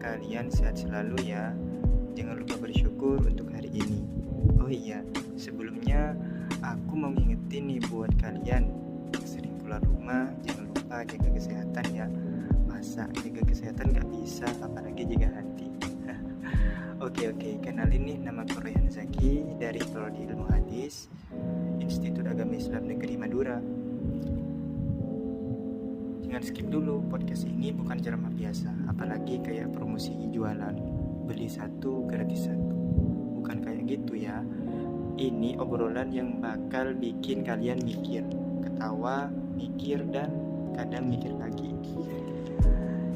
kalian sehat selalu ya. Jangan lupa bersyukur untuk hari ini. Oh iya, sebelumnya aku mau ngingetin nih buat kalian yang sering keluar rumah, jangan lupa jaga kesehatan ya. Masa jaga kesehatan gak bisa, apalagi jaga hati. Oke, kenalin nih, nama aku Rayhan Zaki dari Prodi Ilmu Hadis, Institut Agama Islam Negeri Madura. Jangan skip dulu, podcast ini bukan ceramah biasa, apalagi kayak promosi jualan, beli satu gratis satu. Bukan kayak gitu ya. Ini obrolan yang bakal bikin kalian mikir, ketawa, mikir, dan kadang mikir lagi.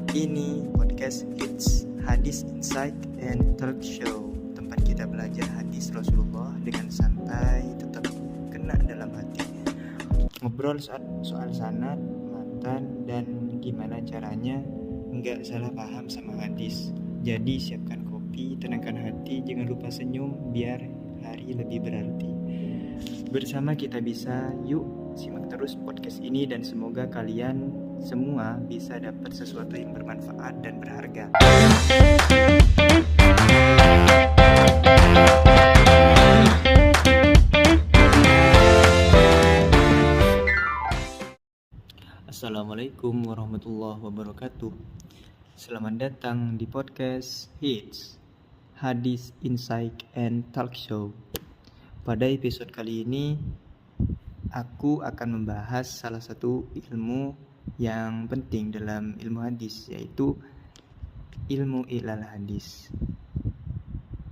Ini podcast Hits, Hadis Insight and Talk Show, tempat kita belajar hadis Rasulullah dengan santai, tetap kena dalam hati. Ngobrol soal sanad, matan, dan gimana caranya nggak salah paham sama hadis. Jadi siapkan kopi, tenangkan hati, jangan lupa senyum biar hari lebih berarti. Bersama kita bisa, yuk simak terus podcast ini dan semoga kalian semua bisa dapat sesuatu yang bermanfaat dan berharga. Assalamualaikum warahmatullahi wabarakatuh. Selamat datang di podcast Hits, Hadis Insight and Talk Show. Pada episode kali ini, aku akan membahas salah satu ilmu yang penting dalam ilmu hadis, yaitu ilmu ilal hadis.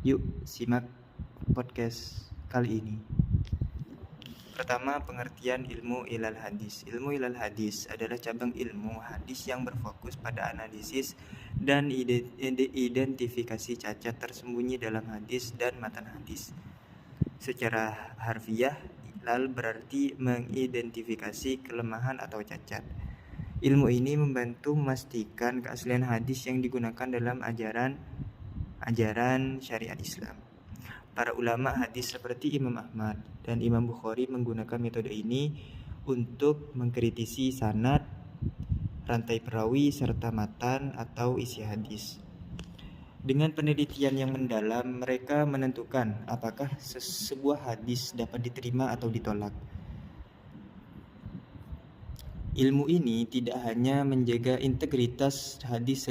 Yuk simak podcast kali ini. Pertama, pengertian ilmu ilal hadis. Ilmu ilal hadis adalah cabang ilmu hadis yang berfokus pada analisis dan identifikasi cacat tersembunyi dalam hadis dan matan hadis. Secara harfiah, ilal berarti mengidentifikasi kelemahan atau cacat. Ilmu ini membantu memastikan keaslian hadis yang digunakan dalam ajaran syariat Islam. Para ulama hadis seperti Imam Ahmad dan Imam Bukhari menggunakan metode ini untuk mengkritisi sanad, rantai perawi, serta matan atau isi hadis. Dengan penelitian yang mendalam, mereka menentukan apakah sebuah hadis dapat diterima atau ditolak. Ilmu ini tidak hanya menjaga integritas hadis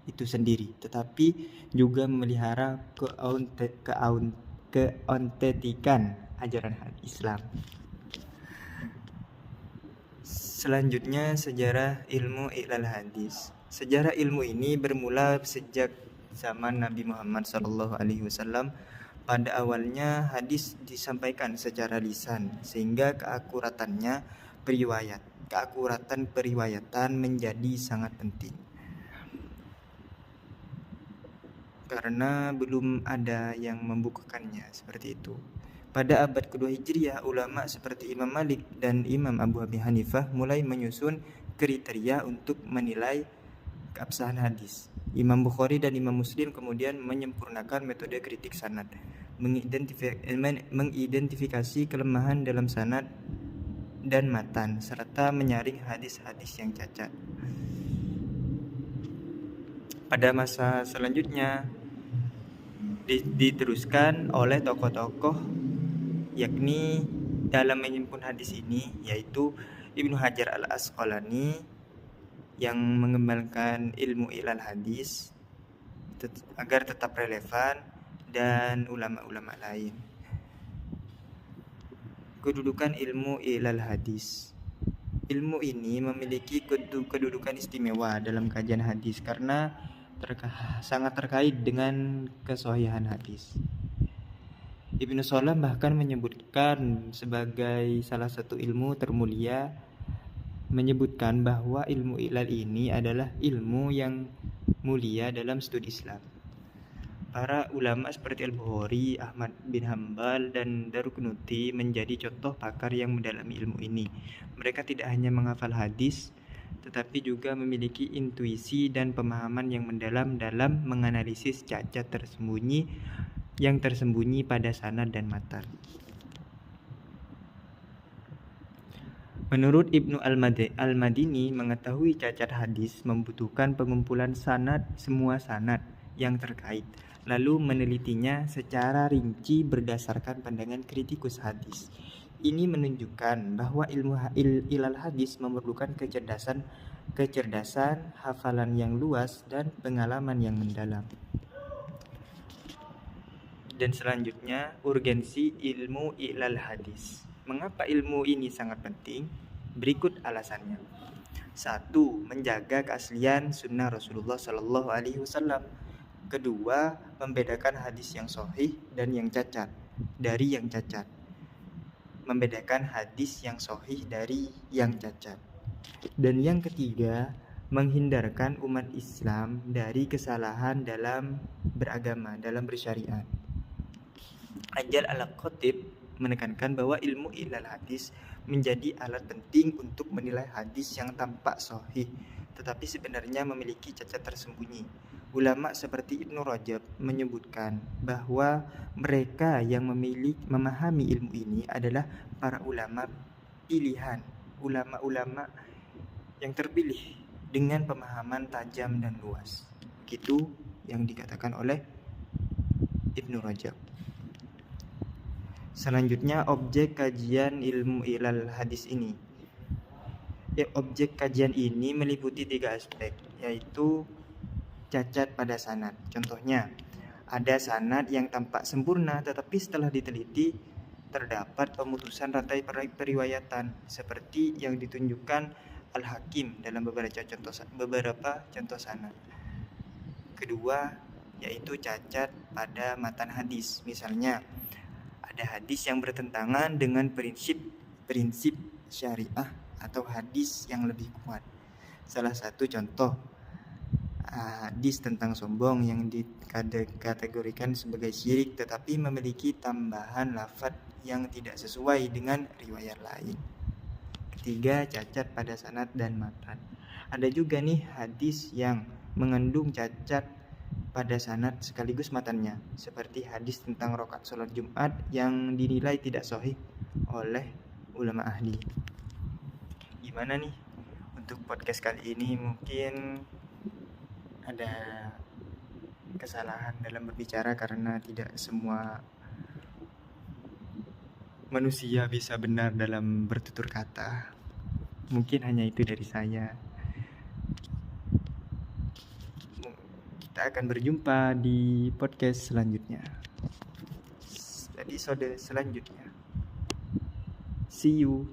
itu sendiri, tetapi juga memelihara keautentikan ajaran Islam. Selanjutnya, sejarah ilmu ilal hadis. Sejarah ilmu ini bermula sejak zaman Nabi Muhammad SAW. Pada awalnya hadis disampaikan secara lisan, sehingga keakuratan periwayatan menjadi sangat penting. Karena belum ada yang membukukannya seperti itu. Pada abad kedua Hijriah, ulama seperti Imam Malik dan Imam Abu Hanifah mulai menyusun kriteria untuk menilai keabsahan hadis. Imam Bukhari dan Imam Muslim kemudian menyempurnakan metode kritik sanad, mengidentifikasi kelemahan dalam sanad dan matan, serta menyaring hadis-hadis yang cacat. Pada masa selanjutnya diteruskan oleh tokoh-tokoh, yakni dalam menyimpun hadis ini, yaitu Ibnu Hajar al-Asqalani yang mengembangkan ilmu ilal hadis agar tetap relevan, dan ulama-ulama lain. Kedudukan ilmu ilal hadis. Ilmu ini memiliki kedudukan istimewa dalam kajian hadis karena sangat terkait dengan kesahihan hadis. Ibnu Salam bahkan menyebutkan sebagai salah satu ilmu termulia, menyebutkan bahwa ilmu ilal ini adalah ilmu yang mulia dalam studi Islam. Para ulama seperti Al-Bukhari, Ahmad bin Hanbal, dan Daruqutni menjadi contoh pakar yang mendalami ilmu ini. Mereka tidak hanya menghafal hadis, tetapi juga memiliki intuisi dan pemahaman yang mendalam dalam menganalisis cacat tersembunyi pada sanad dan matan. Menurut Ibnu Al-Madini, mengetahui cacat hadis membutuhkan pengumpulan semua sanad yang terkait, lalu menelitinya secara rinci berdasarkan pandangan kritikus hadis. Ini menunjukkan bahwa ilmu ilal hadis memerlukan kecerdasan, hafalan yang luas, dan pengalaman yang mendalam. Dan selanjutnya, urgensi ilmu ilal hadis. Mengapa ilmu ini sangat penting? Berikut alasannya. 1. Menjaga keaslian sunnah Rasulullah Sallallahu Alaihi Wasallam. Kedua, membedakan hadis yang sahih dan yang cacat dari yang cacat. Membedakan hadis yang sahih dari yang cacat. Dan yang ketiga, menghindarkan umat Islam dari kesalahan dalam beragama, dalam bersyariat. Hajar Al-Khatib menekankan bahwa ilmu ilal hadis menjadi alat penting untuk menilai hadis yang tampak sahih, tetapi sebenarnya memiliki cacat tersembunyi. Ulama seperti Ibnu Rajab menyebutkan bahwa mereka yang memahami ilmu ini adalah para ulama pilihan, ulama-ulama yang terpilih dengan pemahaman tajam dan luas. Begitu yang dikatakan oleh Ibnu Rajab. Selanjutnya, objek kajian ilmu ilal hadis ini. Objek kajian ini meliputi 3 aspek, yaitu cacat pada sanad. Contohnya, ada sanad yang tampak sempurna tetapi setelah diteliti terdapat pemutusan rantai periwayatan seperti yang ditunjukkan Al-Hakim dalam beberapa contoh sanad. Kedua, yaitu cacat pada matan hadis. Misalnya, ada hadis yang bertentangan dengan prinsip syariah atau hadis yang lebih kuat. Salah satu contoh hadis tentang sombong yang dikategorikan sebagai syirik tetapi memiliki tambahan lafaz yang tidak sesuai dengan riwayat lain. Ketiga, cacat pada sanad dan matan. Ada juga nih hadis yang mengandung cacat pada sanad sekaligus matannya, seperti hadis tentang rakaat sholat Jumat yang dinilai tidak sahih oleh ulama ahli. Gimana nih untuk podcast kali ini? Mungkin ada kesalahan dalam berbicara karena tidak semua manusia bisa benar dalam bertutur kata. Mungkin hanya itu dari saya. Kita akan berjumpa di podcast selanjutnya. Episode selanjutnya. See you.